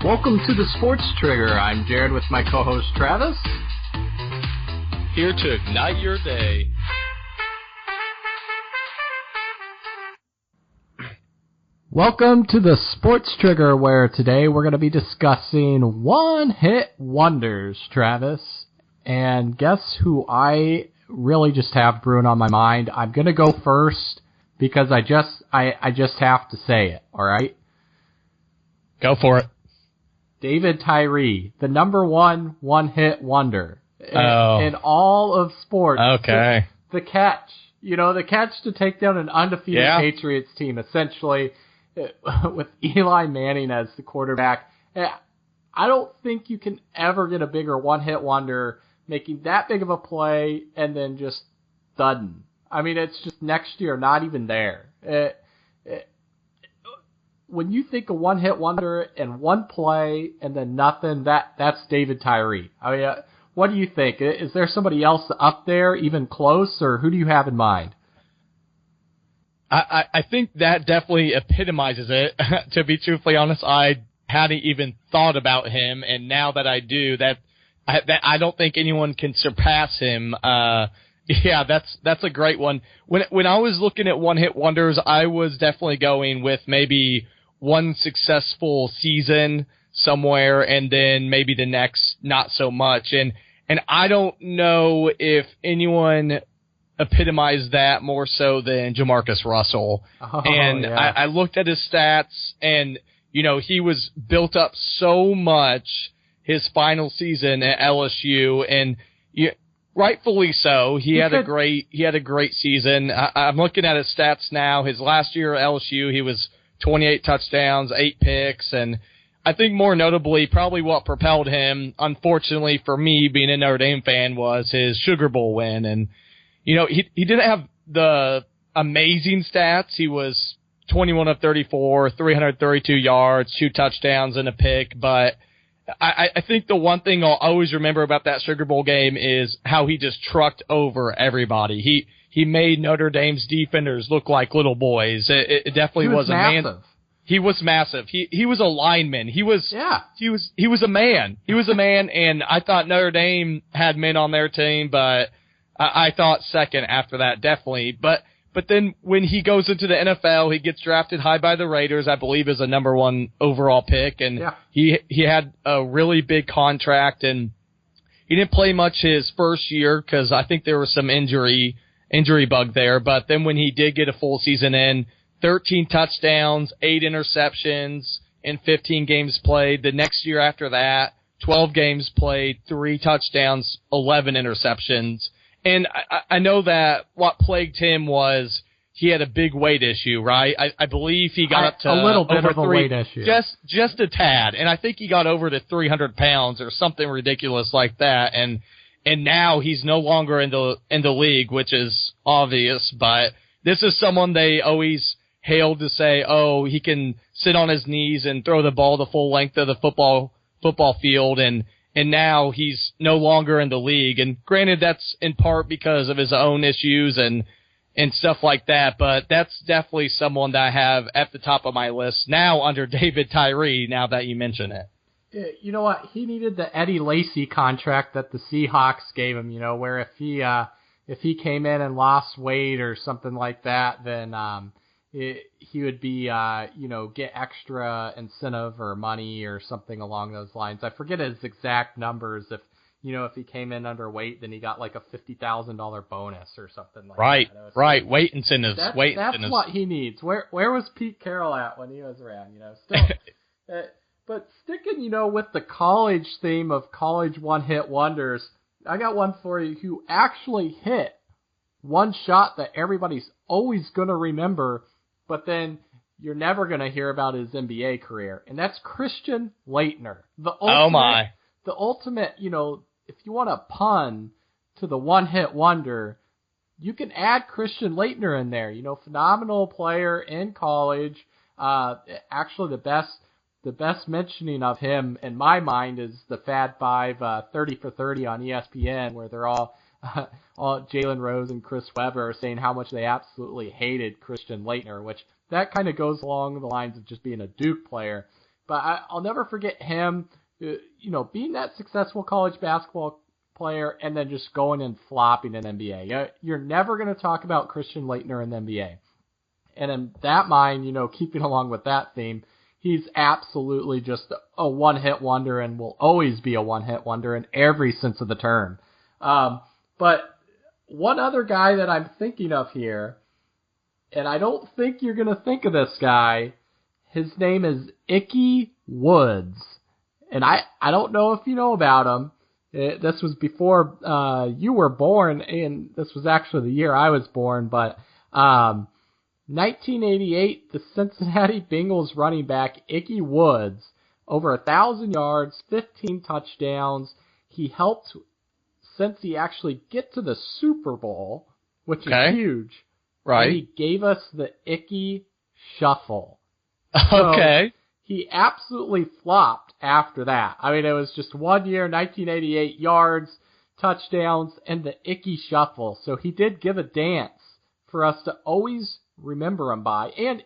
Welcome to the Sports Trigger. I'm Jared with my co-host Travis. Here to ignite your day. Welcome to the Sports Trigger, where today we're going to be discussing one-hit wonders, Travis. And guess who I really just have brewing on my mind? I'm going to go first because I just have to say it, all right? Go for it. David Tyree, the number one-hit wonder in all of sports. Okay. The catch. The catch to take down an undefeated Patriots team, essentially, with Eli Manning as the quarterback. I don't think you can ever get a bigger one-hit wonder making that big of a play and then just thudding. I mean, it's just next year, not even there. When you think of one-hit wonder and one play and then nothing, that's David Tyree. I mean, what do you think? Is there somebody else up there, even close, or who do you have in mind? I think that definitely epitomizes it. To be truthfully honest, I hadn't even thought about him, and now that I do, I don't think anyone can surpass him. Yeah, that's a great one. When I was looking at one-hit wonders, I was definitely going with maybe one successful season somewhere, and then maybe the next not so much. And I don't know if anyone epitomized that more so than Jamarcus Russell. I looked at his stats, and he was built up so much his final season at LSU, and rightfully so. He had a great season. I'm looking at his stats now. His last year at LSU, he was 28 touchdowns, 8 picks, and I think more notably, probably what propelled him, unfortunately for me, being a Notre Dame fan, was his Sugar Bowl win. And, he didn't have the amazing stats. He was 21 of 34, 332 yards, 2 touchdowns, and a pick. But I think the one thing I'll always remember about that Sugar Bowl game is how he just trucked over everybody. He made Notre Dame's defenders look like little boys. It definitely was a man. He was massive. He was a lineman. He was a man. He was a man, and I thought Notre Dame had men on their team, but I thought second after that, definitely. But then when he goes into the NFL, he gets drafted high by the Raiders, I believe, as a number 1 overall pick, and he had a really big contract, and he didn't play much his first year because I think there was some injury bug there. But then when he did get a full season in, 13 touchdowns, 8 interceptions in 15 games played. The next year after that, 12 games played, 3 touchdowns, 11 interceptions. And I know that what plagued him was he had a big weight issue, right? I believe he got up to a little bit of a weight issue. Just a tad. And I think he got over to 300 pounds or something ridiculous like that. And now he's no longer in the league, which is obvious, but this is someone they always hailed to say, oh, he can sit on his knees and throw the ball the full length of the football field, and now he's no longer in the league. And granted, that's in part because of his own issues and stuff like that, but that's definitely someone that I have at the top of my list now under David Tyree, now that you mention it. You know what? He needed the Eddie Lacy contract that the Seahawks gave him, where if he came in and lost weight or something like that, then he would be, get extra incentive or money or something along those lines. I forget his exact numbers. If he came in underweight, then he got like a $50,000 bonus or something like that. Right. Weight incentives. That's what he needs. Where was Pete Carroll at when he was around? Still. But sticking, with the college theme of college one-hit wonders, I got one for you who actually hit one shot that everybody's always going to remember, but then you're never going to hear about his NBA career, and that's Christian Laettner. The ultimate, if you want a pun to the one-hit wonder, you can add Christian Laettner in there. Phenomenal player in college. Actually, the best mentioning of him in my mind is the Fab Five 30 for 30 on ESPN, where they're all Jalen Rose and Chris Webber are saying how much they absolutely hated Christian Laettner, which that kind of goes along the lines of just being a Duke player. But I'll never forget him, being that successful college basketball player and then just going and flopping in NBA. You're never going to talk about Christian Laettner in the NBA. And in that mind, keeping along with that theme, he's absolutely just a one-hit wonder and will always be a one-hit wonder in every sense of the term. But one other guy that I'm thinking of here, and I don't think you're going to think of this guy, his name is Ickey Woods. And I don't know if you know about him. This was before you were born, and this was actually the year I was born, but 1988, the Cincinnati Bengals running back Ickey Woods, over 1,000 yards, 15 touchdowns. He helped Cincy actually get to the Super Bowl, which is huge. Right. And he gave us the Ickey Shuffle. Okay. So he absolutely flopped after that. I mean, it was just 1 year, 1988 yards, touchdowns, and the Ickey Shuffle. So he did give a dance for us to always remember him by. And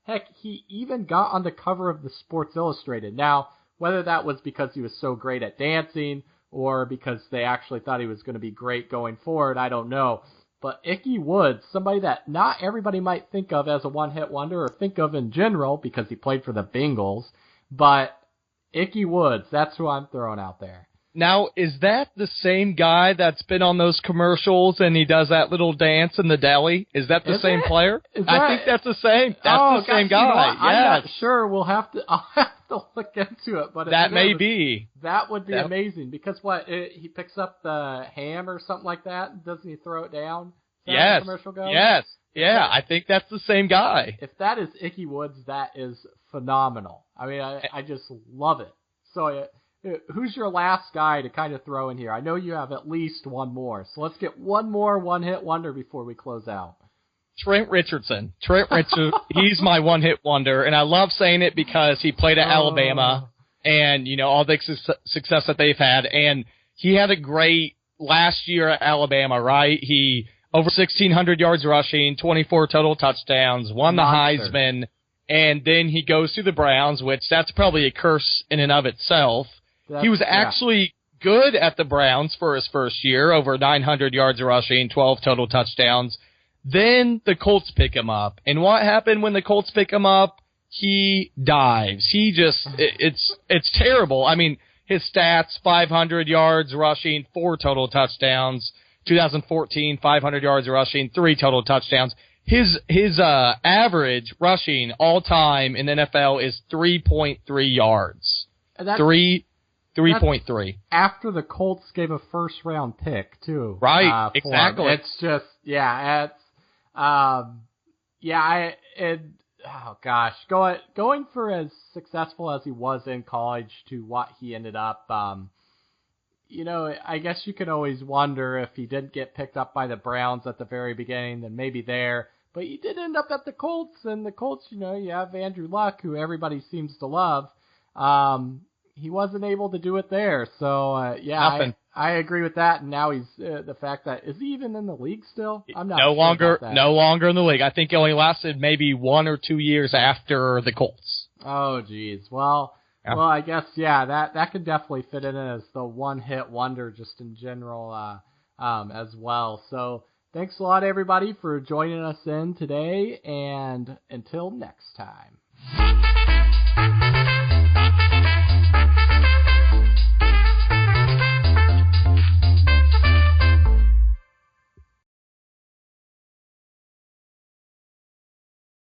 heck, he even got on the cover of the Sports Illustrated. Now, whether that was because he was so great at dancing or because they actually thought he was going to be great going forward, I don't know. But Ickey Woods, somebody that not everybody might think of as a one-hit wonder or think of in general because he played for the Bengals, but Ickey Woods, that's who I'm throwing out there. Now, is that the same guy that's been on those commercials and he does that little dance in the deli? Is that the same player? I think that's the same. That's the same guy. I'm not sure. I'll have to look into it. But that may be. That would be amazing because he picks up the ham or something like that. Doesn't he throw it down? Is that how the commercial goes? Yes. Yeah, I think that's the same guy. If that is Ickey Woods, that is phenomenal. I mean, I just love it. So who's your last guy to kind of throw in here? I know you have at least one more. So let's get one more one-hit wonder before we close out. Trent Richardson. He's my one-hit wonder, and I love saying it because he played at Alabama and, all the success that they've had. And he had a great last year at Alabama, right? He over 1,600 yards rushing, 24 total touchdowns, won the Heisman, and then he goes to the Browns, which that's probably a curse in and of itself. He was actually good at the Browns for his first year, over 900 yards rushing, 12 total touchdowns. Then the Colts pick him up. And what happened when the Colts pick him up? He dives. It's terrible. I mean, his stats, 500 yards rushing, 4 total touchdowns. 2014, 500 yards rushing, 3 total touchdowns. His average rushing all time in the NFL is 3.3 yards. 3.3. After the Colts gave a first-round pick, too. Right, exactly. It's just, going for as successful as he was in college to what he ended up, I guess you can always wonder if he didn't get picked up by the Browns at the very beginning, then maybe there. But he did end up at the Colts, and the Colts, you have Andrew Luck, who everybody seems to love. He wasn't able to do it there. So, I agree with that. And now he's the fact that is he even in the league still? I'm not no sure longer about that. No longer in the league. I think it only lasted maybe 1 or 2 years after the Colts. Oh, geez. Well, I guess that could definitely fit in as the one-hit wonder just in general as well. So thanks a lot, everybody, for joining us in today, and until next time.